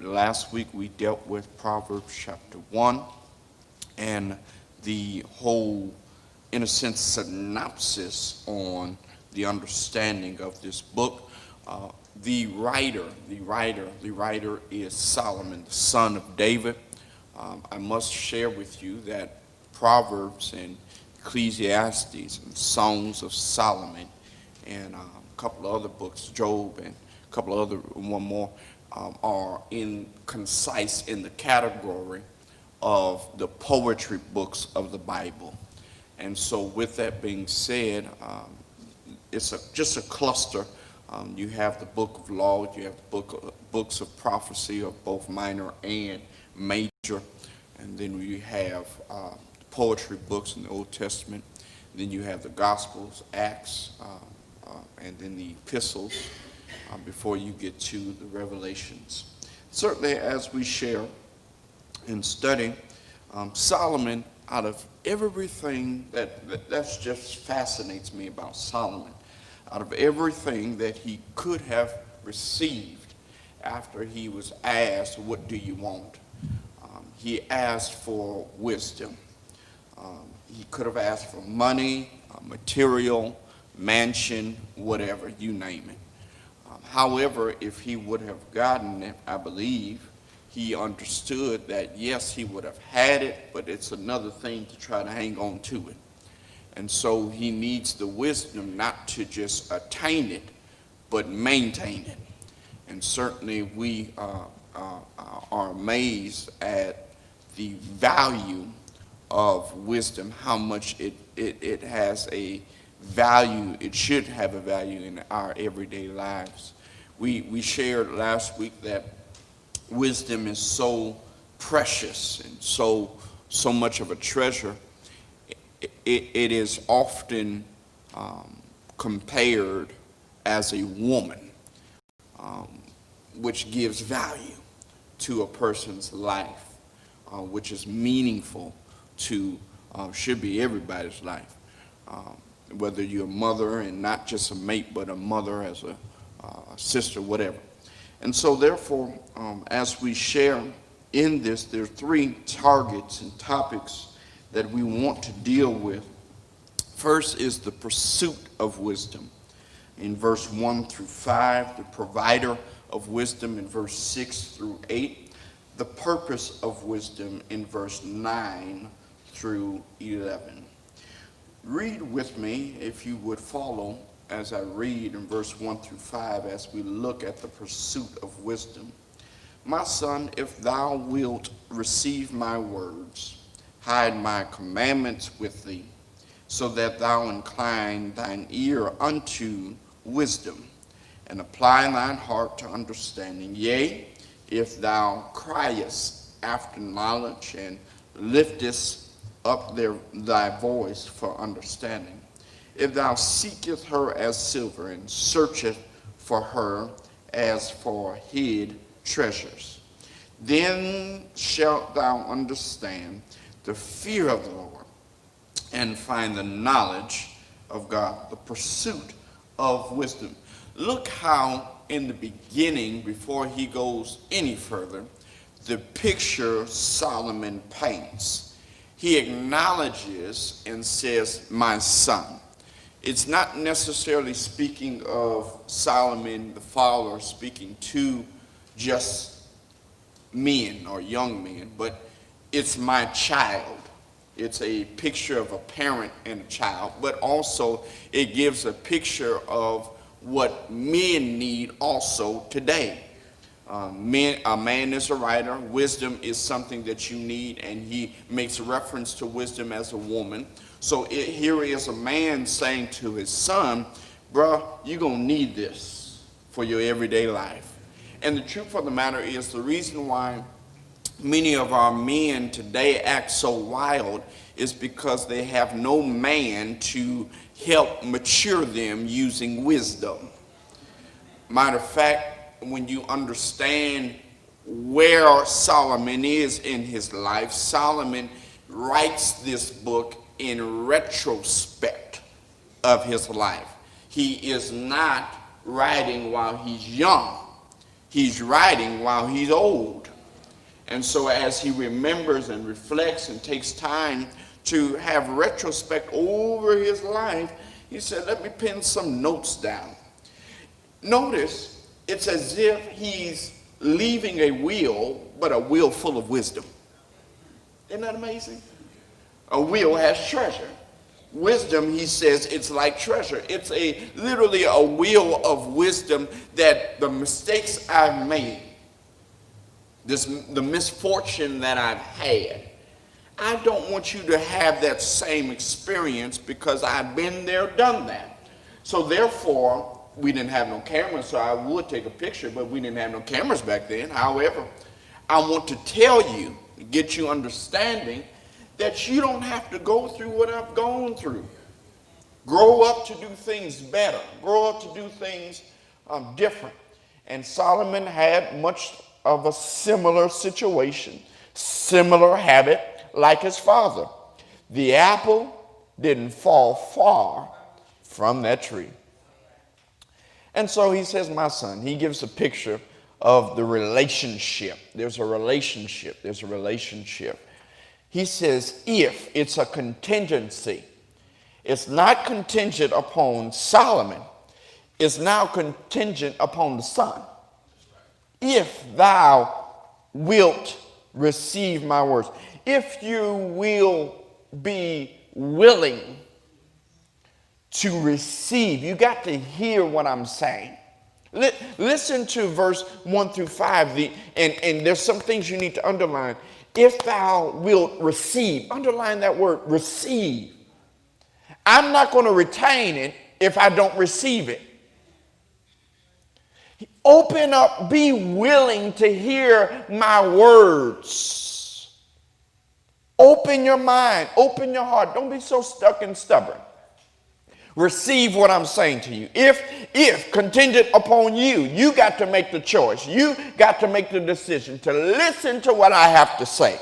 Last week we dealt with Proverbs chapter 1 and the whole, in a sense, synopsis on the understanding of this book. The writer is Solomon, the son of David. I must share with you that Proverbs and Ecclesiastes and Songs of Solomon and a couple of other books, Job and a couple of other, one more, are concise in the category of the poetry books of the Bible. And so with that being said, it's just a cluster. You have the book of law, you have the books of prophecy of both minor and major, and then you have poetry books in the Old Testament. Then you have the Gospels, Acts, and then the epistles before you get to the Revelations. Certainly, as we share in studying, Solomon, out of everything that's just fascinates me about Solomon, out of everything that he could have received after he was asked, "What do you want?" He asked for wisdom. He could have asked for money, material, mansion, whatever, you name it. However, if he would have gotten it, I believe he understood that, yes, he would have had it, but it's another thing to try to hang on to it. And so he needs the wisdom not to just attain it, but maintain it. And certainly we are amazed at the value of wisdom, how much it has a value, it should have a value in our everyday lives. We shared last week that wisdom is so precious and so much of a treasure. It is often compared as a woman, which gives value to a person's life, which is meaningful to, should be everybody's life, whether you're a mother and not just a mate, but a mother as a sister, whatever. And so therefore, as we share in this, there are three targets and topics that we want to deal with. First is the pursuit of wisdom in verse 1 through 5, the provider of wisdom in verse 6 through 8, the purpose of wisdom in verse 9 through 11. Read with me, if you would follow, as I read in verse 1 through 5, as we look at the pursuit of wisdom. My son, if thou wilt receive my words, hide my commandments with thee, so that thou incline thine ear unto wisdom, and apply thine heart to understanding. Yea, if thou criest after knowledge, and liftest up thy voice for understanding. If thou seekest her as silver, and searchest for her as for hid treasures, then shalt thou understand the fear of the Lord, and find the knowledge of God, the pursuit of wisdom. Look how in the beginning, before he goes any further, the picture Solomon paints. He acknowledges and says, my son. It's not necessarily speaking of Solomon, the father, speaking to just men or young men, but it's my child. It's a picture of a parent and a child, but also it gives a picture of what men need also today. A man is a writer. Wisdom is something that you need, and he makes reference to wisdom as a woman. So here is a man saying to his son, bruh, you're going to need this for your everyday life. And the truth of the matter is, the reason why many of our men today act so wild is because they have no man to help mature them using wisdom. Matter of fact, when you understand where Solomon is in his life, Solomon writes this book in retrospect of his life. He is not writing while he's young. he's writing while he's old. And so as he remembers and reflects and takes time to have retrospect over his life, he said, let me pen some notes down. Notice, it's as if he's leaving a will, but a will full of wisdom. Isn't that amazing? A will has treasure. Wisdom, he says, it's like treasure. It's literally a will of wisdom, that the mistakes I've made, the misfortune that I've had, I don't want you to have that same experience, because I've been there, done that. So therefore, we didn't have no cameras, so I would take a picture, but we didn't have no cameras back then. However, I want to tell you, get you understanding, that you don't have to go through what I've gone through. Grow up to do things better. Grow up to do things different. And Solomon had much of a similar situation, similar habit like his father. The apple didn't fall far from that tree. And so he says, my son, he gives a picture of the relationship. There's a relationship. There's a relationship. He says, if, it's a contingency. It's not contingent upon Solomon. It's now contingent upon the son. If thou wilt receive my words. If you will be willing to receive. You got to hear what I'm saying. Listen to verse 1 through 5. And there's some things you need to underline. If thou wilt receive. Underline that word, receive. I'm not going to retain it if I don't receive it. Open up, be willing to hear my words. Open your mind, open your heart. Don't be so stuck and stubborn. Receive what I'm saying to you. If contingent upon you, you got to make the choice. You got to make the decision to listen to what I have to say.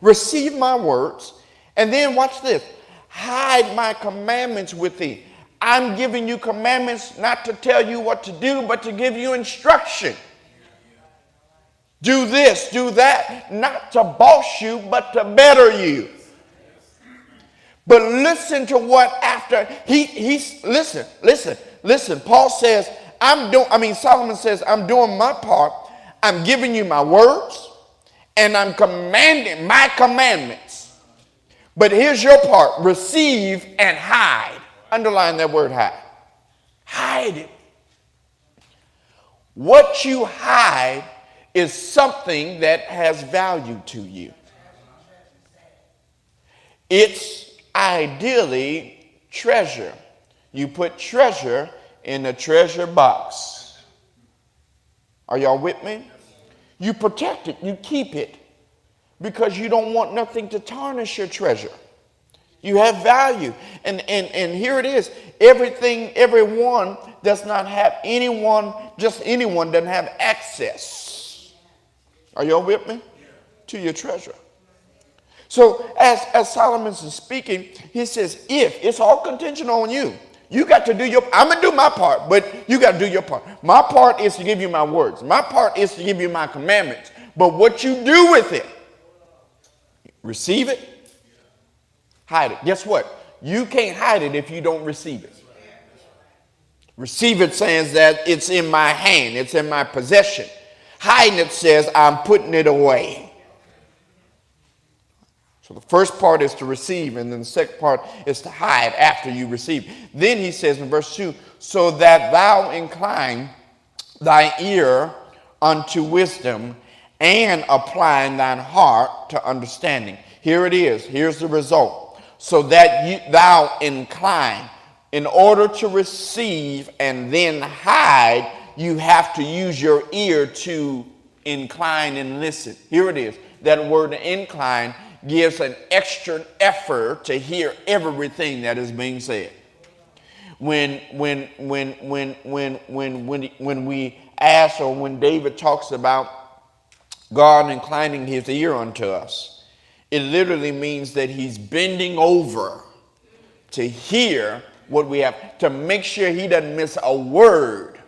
Receive my words, and then watch this. Hide my commandments with thee. I'm giving you commandments not to tell you what to do, but to give you instruction. Do this, do that, not to boss you, but to better you. But listen to what after listen. Paul says, Solomon says, I'm doing my part. I'm giving you my words, and I'm commanding my commandments. But here's your part. Receive and hide. Underline that word hide. Hide it. What you hide is something that has value to you. It's ideally treasure. You put treasure in a treasure box. Are y'all with me? You protect it, you keep it, because you don't want nothing to tarnish your treasure. You have value. And here it is. Everyone does not have just anyone doesn't have access. Are y'all with me? To your treasure. So as Solomon is speaking, he says, if, it's all contingent on you. You got to do I'm going to do my part, but you got to do your part. My part is to give you my words. My part is to give you my commandments. But what you do with it, receive it, hide it. Guess what? You can't hide it if you don't receive it. Receive it says that it's in my hand. It's in my possession. Hiding it says I'm putting it away. So the first part is to receive, and then the second part is to hide after you receive. Then he says in verse 2, so that thou incline thy ear unto wisdom, and applying thine heart to understanding. Here it is. Here's the result. So that thou incline. In order to receive and then hide, you have to use your ear to incline and listen. Here it is. That word incline gives an extra effort to hear everything that is being said. When we ask, or when David talks about God inclining his ear unto us, it literally means that he's bending over to hear what we have, to make sure he doesn't miss a word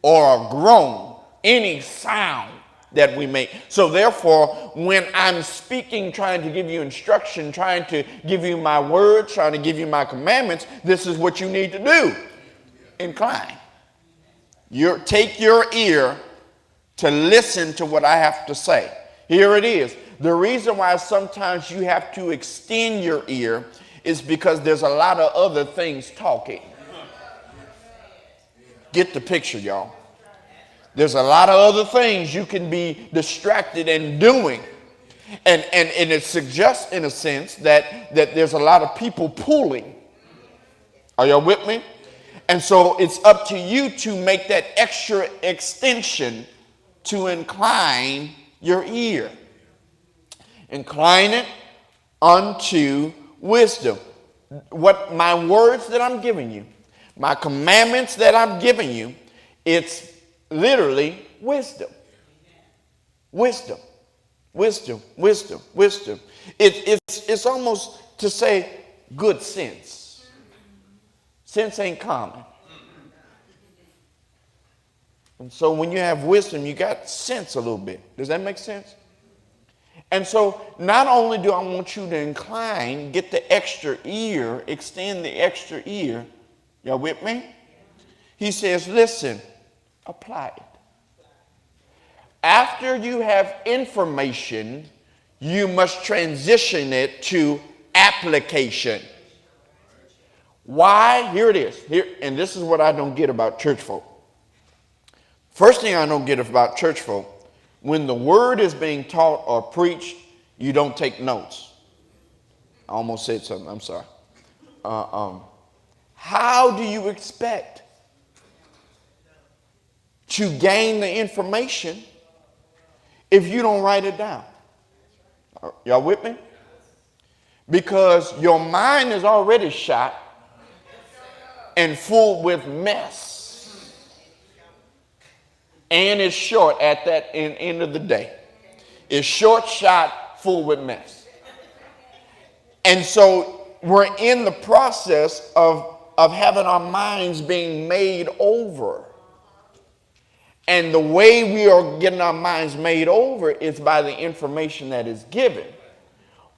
or a groan any sound that we make. So therefore, when I'm speaking, trying to give you instruction, trying to give you my words, trying to give you my commandments, this is what you need to do. Incline. Take your ear to listen to what I have to say. Here it is. The reason why sometimes you have to extend your ear is because there's a lot of other things talking. Get the picture, y'all. There's a lot of other things you can be distracted and doing. And it suggests, in a sense, that there's a lot of people pulling. Are y'all with me? And so it's up to you to make that extra extension to incline your ear. Incline it unto wisdom. What my words that I'm giving you, my commandments that I'm giving you, it's literally wisdom. Wisdom. Wisdom. Wisdom. Wisdom. It's almost to say good sense. Sense ain't common. And so when you have wisdom, you got sense a little bit. Does that make sense? And so not only do I want you to incline, get the extra ear, extend the extra ear. Y'all with me? He says, listen, apply it. After you have information, you must transition it to application. Why? Here it is. Here, and this is what I don't get about church folk. First thing I don't get about church folk, when the word is being taught or preached, you don't take notes. I almost said something. I'm sorry. How do you expect to gain the information if you don't write it down? Y'all with me? Because your mind is already shot and full with mess. And it's short at that end of the day. It's short shot, full with mess. And so we're in the process of having our minds being made over. And the way we are getting our minds made over is by the information that is given.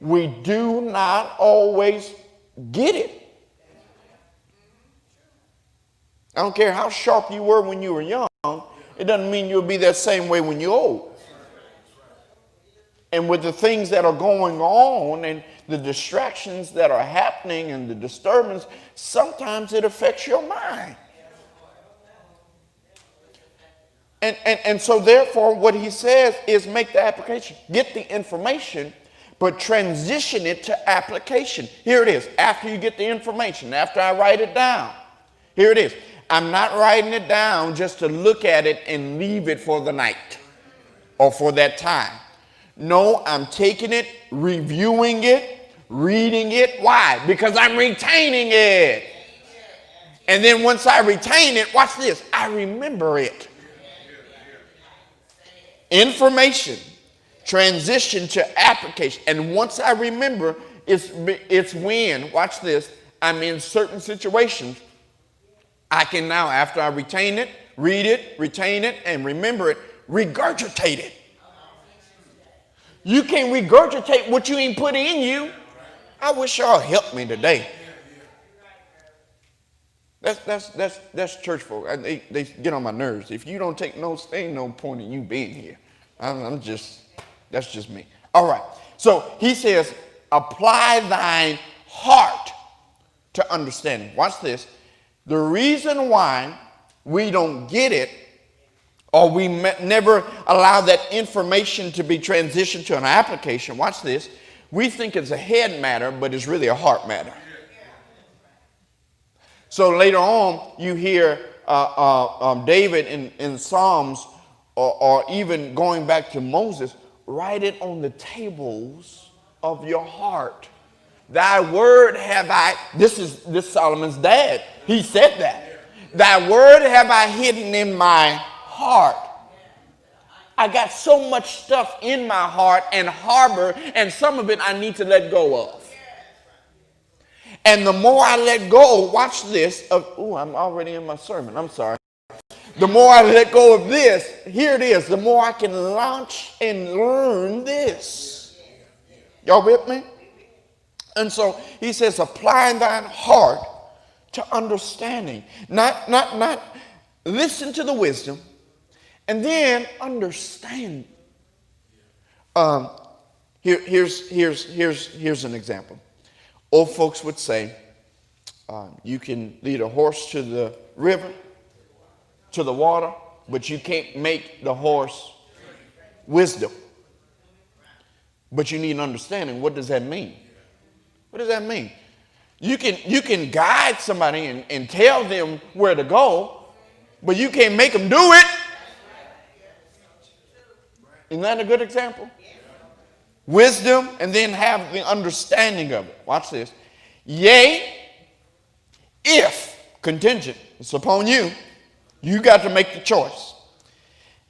We do not always get it. I don't care how sharp you were when you were young. It doesn't mean you'll be that same way when you're old. And with the things that are going on and the distractions that are happening and the disturbance, sometimes it affects your mind. And so therefore what he says is make the application. Get the information, but transition it to application. Here it is. After you get the information, after I write it down, here it is. I'm not writing it down just to look at it and leave it for the night or for that time. No, I'm taking it, reviewing it, reading it. Why? Because I'm retaining it. And then once I retain it, watch this, I remember it. Information, transition to application. And once I remember, it's when, watch this, I'm in certain situations. I can now, after I retain it, read it, retain it, and remember it, regurgitate it. You can't regurgitate what you ain't put in you. I wish y'all helped me today. That's church folk. They get on my nerves. If you don't take notes, there ain't no point in you being here. That's just me. All right. So he says, apply thine heart to understanding. Watch this. The reason why we don't get it, or we never allow that information to be transitioned to an application, watch this, we think it's a head matter, but it's really a heart matter. So later on, you hear David in Psalms, or even going back to Moses, write it on the tables of your heart. Thy word have I, this is Solomon's dad. He said that. Thy word have I hidden in my heart. I got so much stuff in my heart and harbor, and some of it I need to let go of. And the more I let go, watch this, I'm already in my sermon, I'm sorry. The more I let go of this, here it is, the more I can launch and learn this. Y'all with me? And so he says, applying thine heart to understanding. Not listen to the wisdom and then understand. Here's an example. Old folks would say, you can lead a horse to the river, to the water, but you can't make the horse wisdom. But you need understanding. What does that mean? What does that mean? You can guide somebody and tell them where to go, but you can't make them do it. Isn't that a good example? Wisdom and then have the understanding of it. Watch this. Yea, if, contingent, it's upon you, you got to make the choice.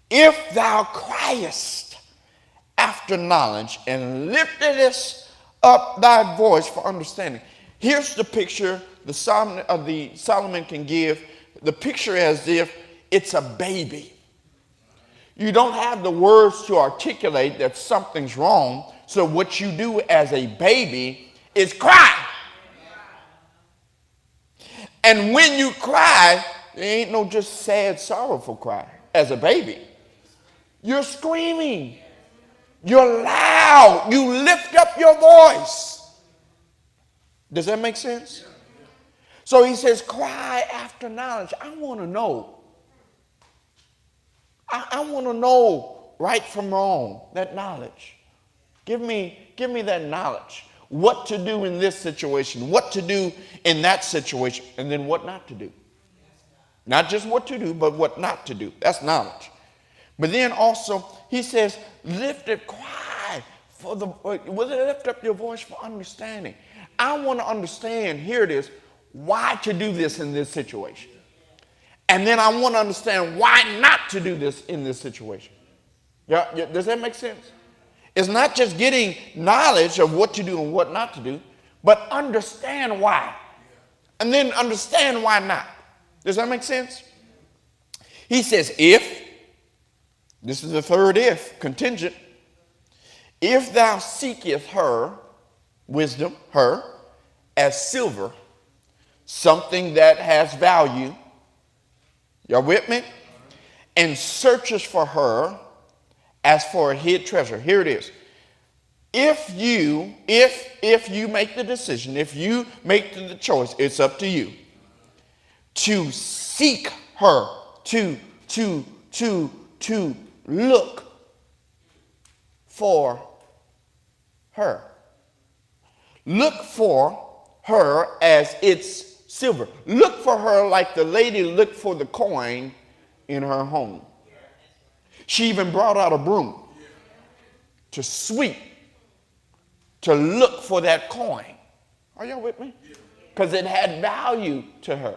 If thou criest after knowledge and liftest up thy voice for understanding. Here's the picture the Solomon can give. The picture as if it's a baby. You don't have the words to articulate that something's wrong. So what you do as a baby is cry. And when you cry, it ain't no just sad, sorrowful cry as a baby. You're screaming. You're loud. You lift up your voice. Does that make sense? So he says, cry after knowledge. I want to know. I want to know right from wrong, that knowledge. Give me that knowledge. What to do in this situation, what to do in that situation, and then what not to do. Not just what to do, but what not to do. That's knowledge. But then also, he says, lift up, cry lift up your voice for understanding. I want to understand, here it is, why to do this in this situation. And then I want to understand why not to do this in this situation. Yeah, does that make sense? It's not just getting knowledge of what to do and what not to do, but understand why. And then understand why not. Does that make sense? He says, if, this is the third if, contingent, if thou seekest her, wisdom, her, as silver, something that has value, y'all with me? And searches for her as for a hid treasure. Here it is. If you make the decision, if you make the choice, it's up to you to seek her, to look for her. Look for her as it's silver. Look for her like the lady looked for the coin in her home. She even brought out a broom to sweep, to look for that coin. Are y'all with me? Because it had value to her.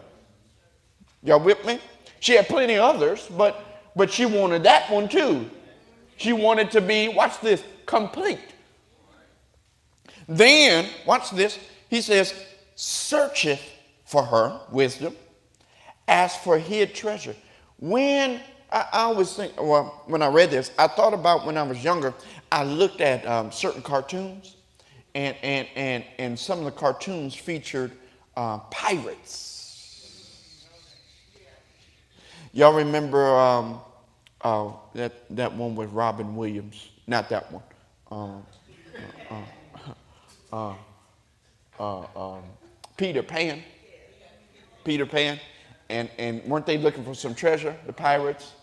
Y'all with me? She had plenty of others, but she wanted that one too. She wanted to be, watch this, complete. Then, watch this, he says, searcheth for her, wisdom, as for hid treasure. When I always think, well, when I read this, I thought about when I was younger, I looked at certain cartoons, and some of the cartoons featured pirates. Y'all remember that one with Robin Williams? Not that one. Peter Pan. Peter Pan. And weren't they looking for some treasure, the pirates?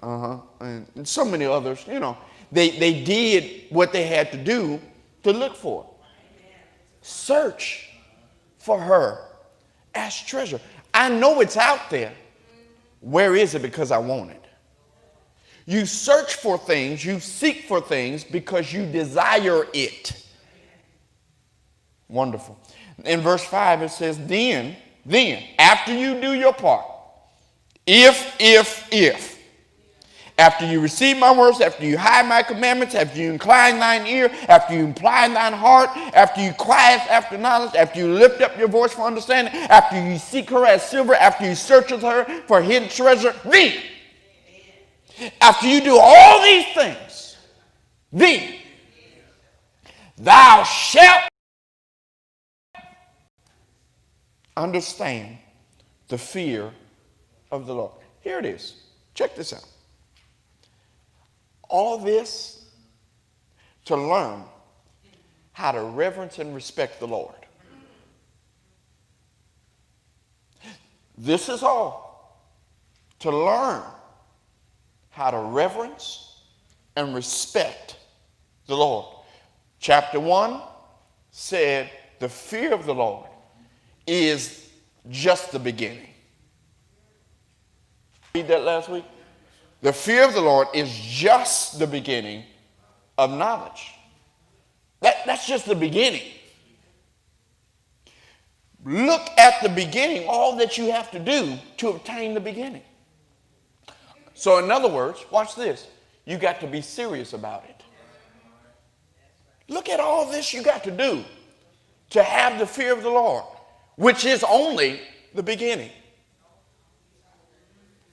And so many others, you know. They did what they had to do to look for it. Search for her as treasure. I know it's out there. Where is it? Because I want it. You search for things, you seek for things because you desire it. Wonderful. In verse 5 it says, then, after you do your part, if, After you receive my words, after you hide my commandments, after you incline thine ear, after you incline thine heart, after you quiet after knowledge, after you lift up your voice for understanding, after you seek her as silver, after you search with her for hidden treasure, thee. After you do all these things, thee, thou shalt understand the fear of the Lord. Here it is. Check this out. All this to learn how to reverence and respect the Lord. This is all to learn how to reverence and respect the Lord. Chapter 1 said the fear of the Lord is just the beginning. Read that last week? The fear of the Lord is just the beginning of knowledge. That's just the beginning. Look at the beginning, all that you have to do to obtain the beginning. So in other words, watch this. You got to be serious about it. Look at all this you got to do to have the fear of the Lord, which is only the beginning.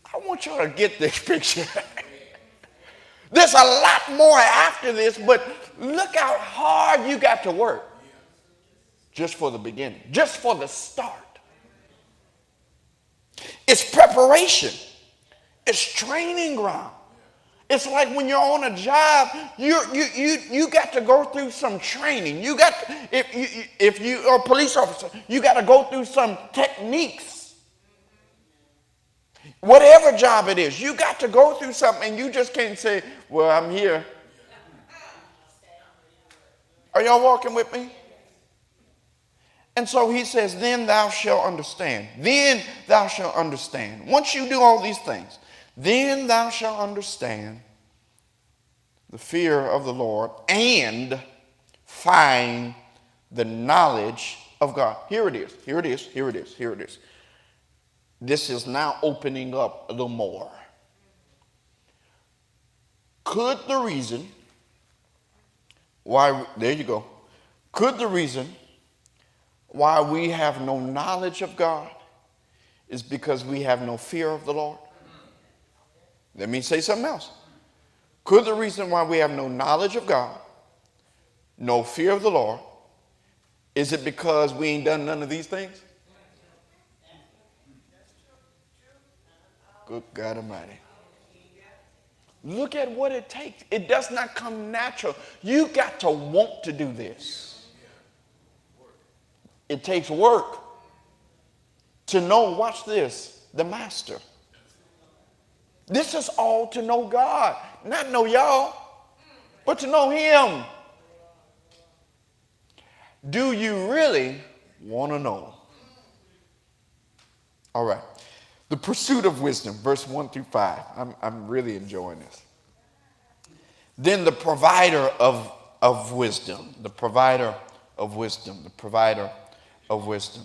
I want y'all to get this picture. There's a lot more after this, but look how hard you got to work just for the beginning, just for the start. It's preparation. It's training ground. It's like when you're on a job, you got to go through some training. You got, if you are a police officer, you got to go through some techniques. Whatever job it is, you got to go through something, and you just can't say, well, I'm here. Are y'all walking with me? And so he says, then thou shalt understand. Then thou shalt understand. Once you do all these things, then thou shalt understand the fear of the Lord and find the knowledge of God. Here it is. Here it is. Here it is. Here it is. This is now opening up a little more. Could the reason why, there you go. Could the reason why we have no knowledge of God is because we have no fear of the Lord? Let me say something else. Could the reason why we have no knowledge of God, no fear of the Lord, is it because we ain't done none of these things? Good God Almighty. Look at what it takes. It does not come natural. You got to want to do this. It takes work to know, watch this, the master. This is all to know God. Not know y'all, but to know him. Do you really want to know? All right. The pursuit of wisdom, verse 1 through 5. I'm really enjoying this. Then the provider of wisdom, the provider of wisdom, the provider of wisdom.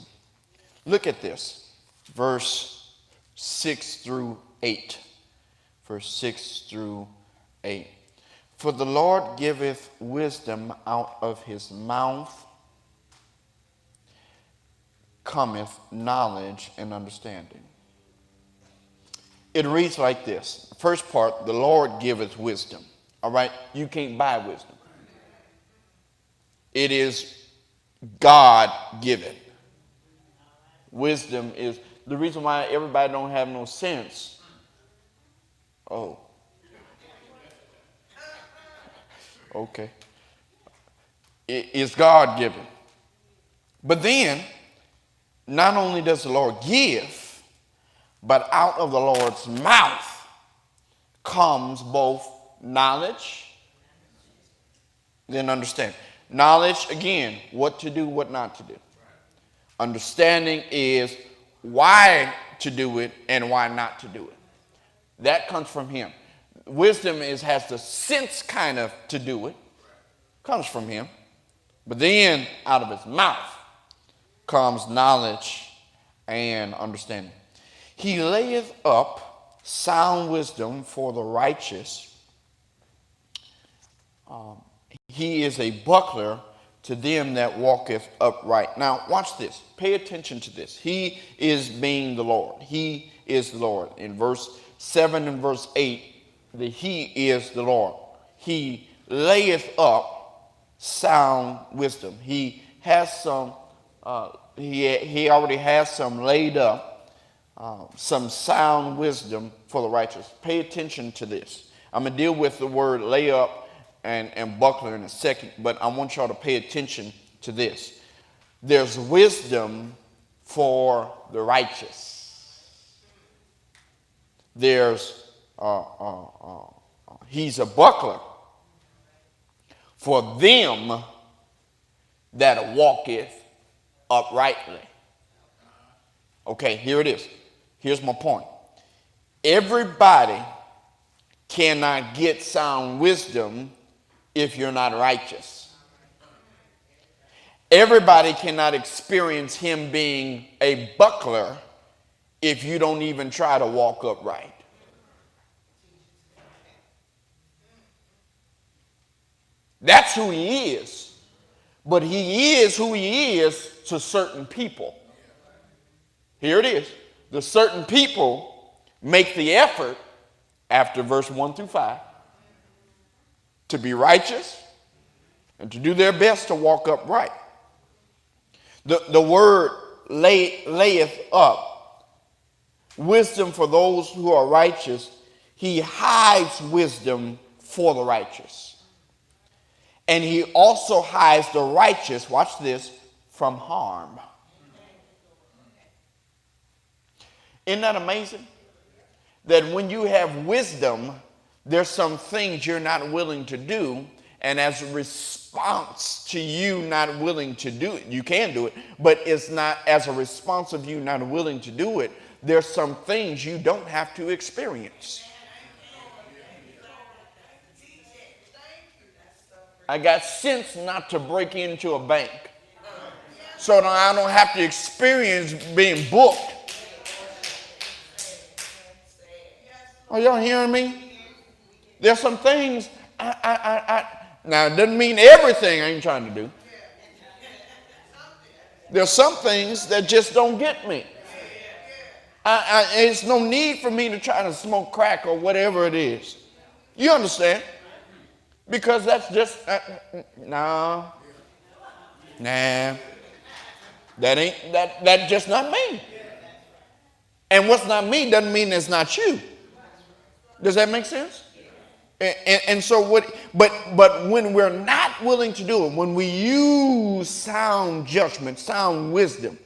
Look at this, verse 6 through 8. Verse 6 through 8. For the Lord giveth wisdom, out of his mouth cometh knowledge and understanding. It reads like this. The first part, the Lord giveth wisdom. All right? You can't buy wisdom. It is God given. Wisdom is the reason why everybody don't have no sense. Oh. Okay. It is God given. But then, not only does the Lord give, but out of the Lord's mouth comes both knowledge, then understanding. Knowledge, again, what to do, what not to do. Understanding is why to do it and why not to do it. That comes from him. Wisdom has the sense kind of to do it. Comes from him. But then out of his mouth comes knowledge and understanding. He layeth up sound wisdom for the righteous. He is a buckler to them that walketh upright. Now, watch this. Pay attention to this. He is being the Lord. He is the Lord. In verse 7 and verse 8, He is the Lord. He layeth up sound wisdom. He has some, he already has some laid up, some sound wisdom for the righteous. Pay attention to this. I'm going to deal with the word lay up and buckler in a second, but I want y'all to pay attention to this. There's wisdom for the righteous. There's, he's a buckler for them that walketh uprightly. Okay, here it is. Here's my point. Everybody cannot get sound wisdom if you're not righteous. Everybody cannot experience him being a buckler if you don't even try to walk upright. That's who he is. But he is who he is to certain people. Here it is. The certain people make the effort after verse 1 through 5 to be righteous and to do their best to walk upright. The word layeth up wisdom for those who are righteous. He hides wisdom for the righteous. And he also hides the righteous, watch this, from harm. Isn't that amazing? That when you have wisdom, there's some things you're not willing to do, and as a response to you not willing to do it, you can do it, but it's not as a response of you not willing to do it, there's some things you don't have to experience. I got sense not to break into a bank, so that I don't have to experience being booked. Are y'all hearing me? There's some things now it doesn't mean everything I ain't trying to do. There's some things that just don't get me. It's no need for me to try to smoke crack or whatever it is. You understand? Because that's just, nah, that just not me. And what's not me doesn't mean it's not you. Does that make sense? And so what, but when we're not willing to do it, when we use sound judgment, sound wisdom,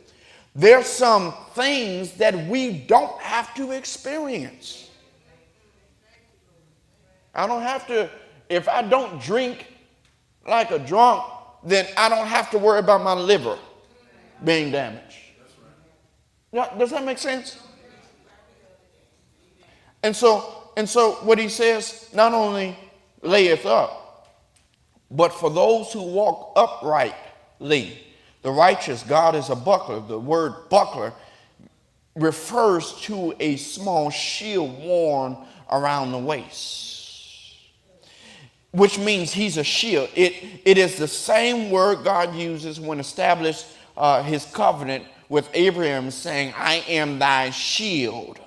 there's some things that we don't have to experience. I don't have to, if I don't drink like a drunk, then I don't have to worry about my liver being damaged. Does that make sense? And so what he says, not only layeth up, but for those who walk uprightly, the righteous, God is a buckler. The word buckler refers to a small shield worn around the waist, which means he's a shield. It is the same word God uses when established his covenant with Abraham, saying, I am thy shield.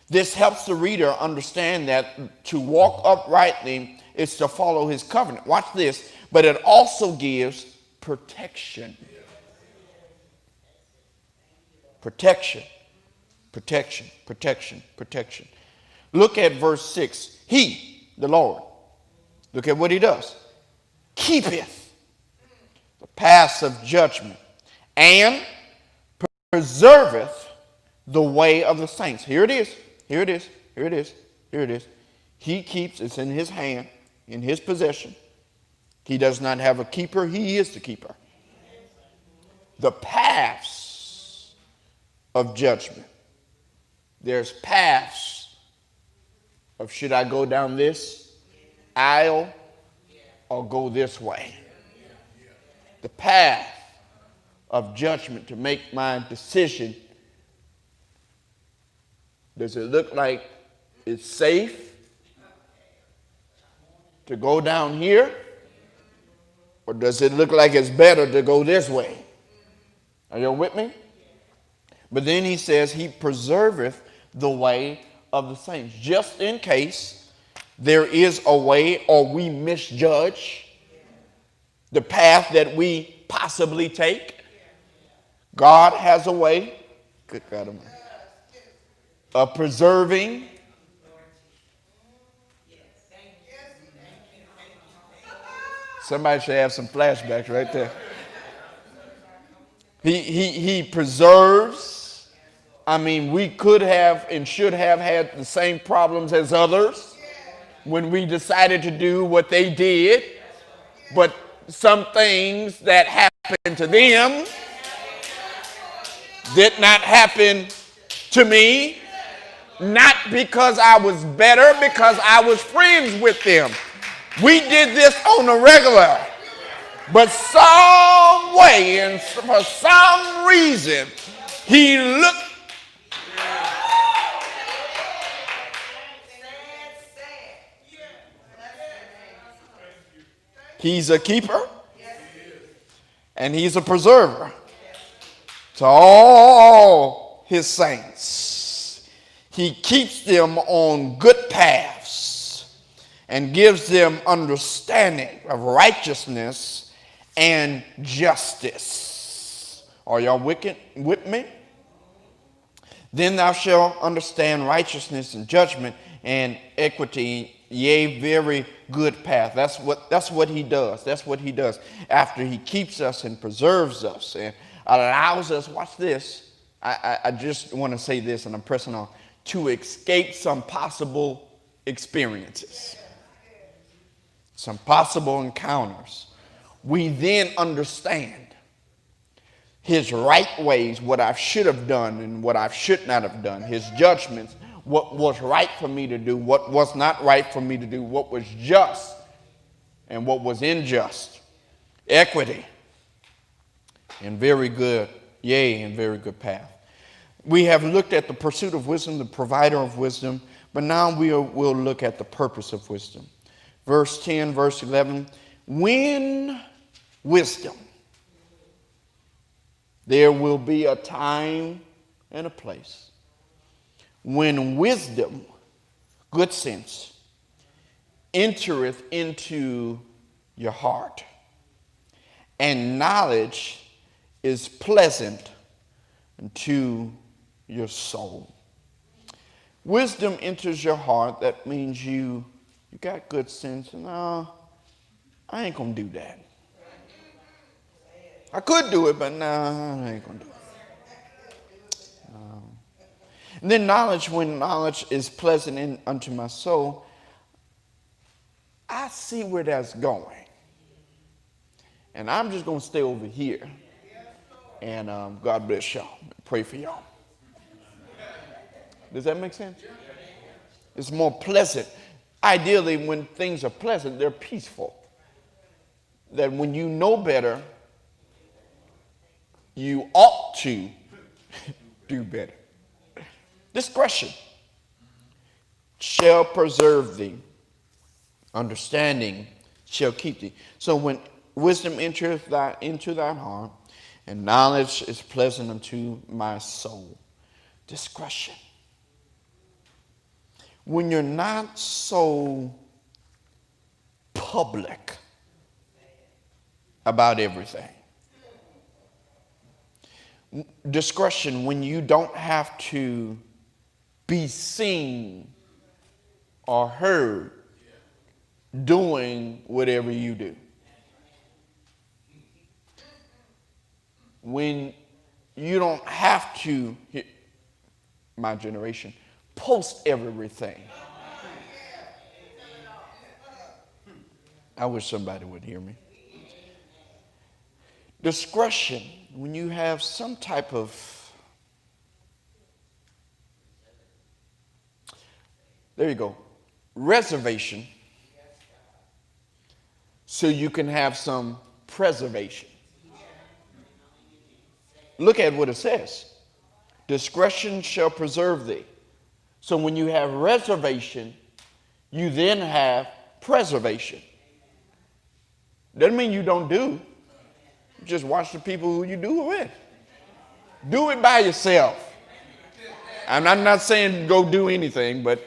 This helps the reader understand that to walk uprightly is to follow his covenant. Watch this. But it also gives protection. Protection. Protection. Protection. Protection. Look at verse 6. He, the Lord, look at what he does. Keepeth the paths of judgment and preserveth the way of the saints. Here it is. Here it is. Here it is. Here it is. He keeps, it's in his hand, in his possession. He does not have a keeper. He is the keeper. The paths of judgment. There's paths of should I go down this aisle or go this way. The path of judgment to make my decision. Does it look like it's safe to go down here, or does it look like it's better to go this way? Are you with me? But then he says he preserveth the way of the saints, just in case there is a way or we misjudge the path that we possibly take. God has a way, good God Almighty, of preserving somebody should have some flashbacks right there. He preserves. I mean, we could have and should have had the same problems as others when we decided to do what they did, but some things that happened to them did not happen to me, not because I was better, because I was friends with them. We did this on a regular, but some way and for some reason, he looked. He's a keeper and he's a preserver to all his saints. He keeps them on good paths and gives them understanding of righteousness and justice. Are y'all with me? Then thou shalt understand righteousness and judgment and equity, yea, very good path. That's what he does. That's what he does after he keeps us and preserves us and allows us, watch this, I just want to say this and I'm pressing on, to escape some possible experiences, some possible encounters. We then understand his right ways, what I should have done and what I should not have done, his judgments, what was right for me to do, what was not right for me to do, what was just and what was unjust, equity, and very good, yea, and very good path. We have looked at the pursuit of wisdom, the provider of wisdom, but now we'll look at the purpose of wisdom. Verse 10, verse 11, when wisdom, there will be a time and a place when wisdom, good sense, entereth into your heart, and knowledge is pleasant unto your soul. Wisdom enters your heart. That means you got good sense. No, I ain't gonna do that. I could do it, but no, I ain't gonna do it. No. And then knowledge, when knowledge is pleasant unto my soul, I see where that's going. And I'm just gonna stay over here. And God bless y'all. Pray for y'all. Does that make sense? It's more pleasant. Ideally, when things are pleasant, they're peaceful. That when you know better, you ought to do better. Discretion shall preserve thee. Understanding shall keep thee. So when wisdom entereth into thine heart, and knowledge is pleasant unto my soul. Discretion. When you're not so public about everything. Discretion, when you don't have to be seen or heard doing whatever you do. When you don't have to, my generation, post everything. I wish somebody would hear me. Discretion, when you have some type of, there you go, reservation, so you can have some preservation. Look at what it says. Discretion shall preserve thee. So when you have reservation, you then have preservation. Doesn't mean you don't do. Just watch the people who you do it with. Do it by yourself. I'm not saying go do anything, but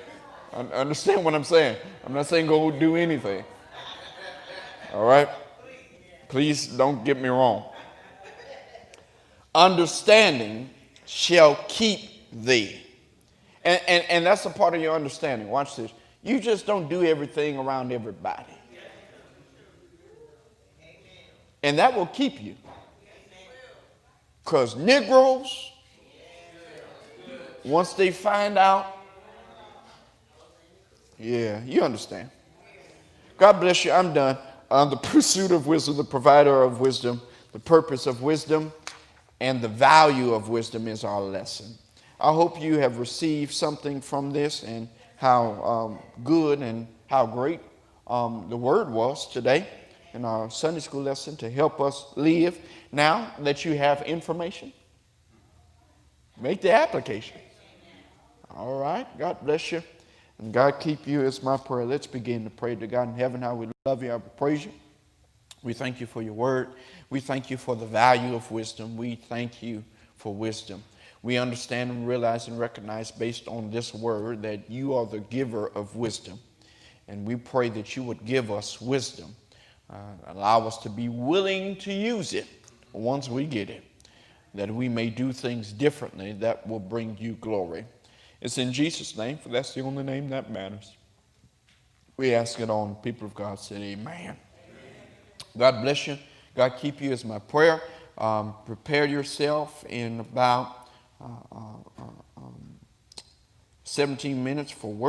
understand what I'm saying. I'm not saying go do anything. All right? Please don't get me wrong. Understanding shall keep thee. And that's a part of your understanding. Watch this. You just don't do everything around everybody. And that will keep you. Because Negroes, once they find out, yeah, you understand. God bless you. I'm done. The pursuit of wisdom, the provider of wisdom, the purpose of wisdom, and the value of wisdom is our lesson. I hope you have received something from this and how good and how great the word was today in our Sunday school lesson to help us live. Now that you have information, make the application. All right. God bless you. And God keep you is my prayer. Let's begin to pray to God in heaven. How we love you. I praise you. We thank you for your word. We thank you for the value of wisdom. We thank you for wisdom. We understand and realize and recognize based on this word that you are the giver of wisdom. And we pray that you would give us wisdom. Allow us to be willing to use it once we get it, that we may do things differently that will bring you glory. It's in Jesus' name, for that's the only name that matters. We ask it on. People of God said amen. God bless you. God keep you is my prayer. Prepare yourself in about 17 minutes for worship.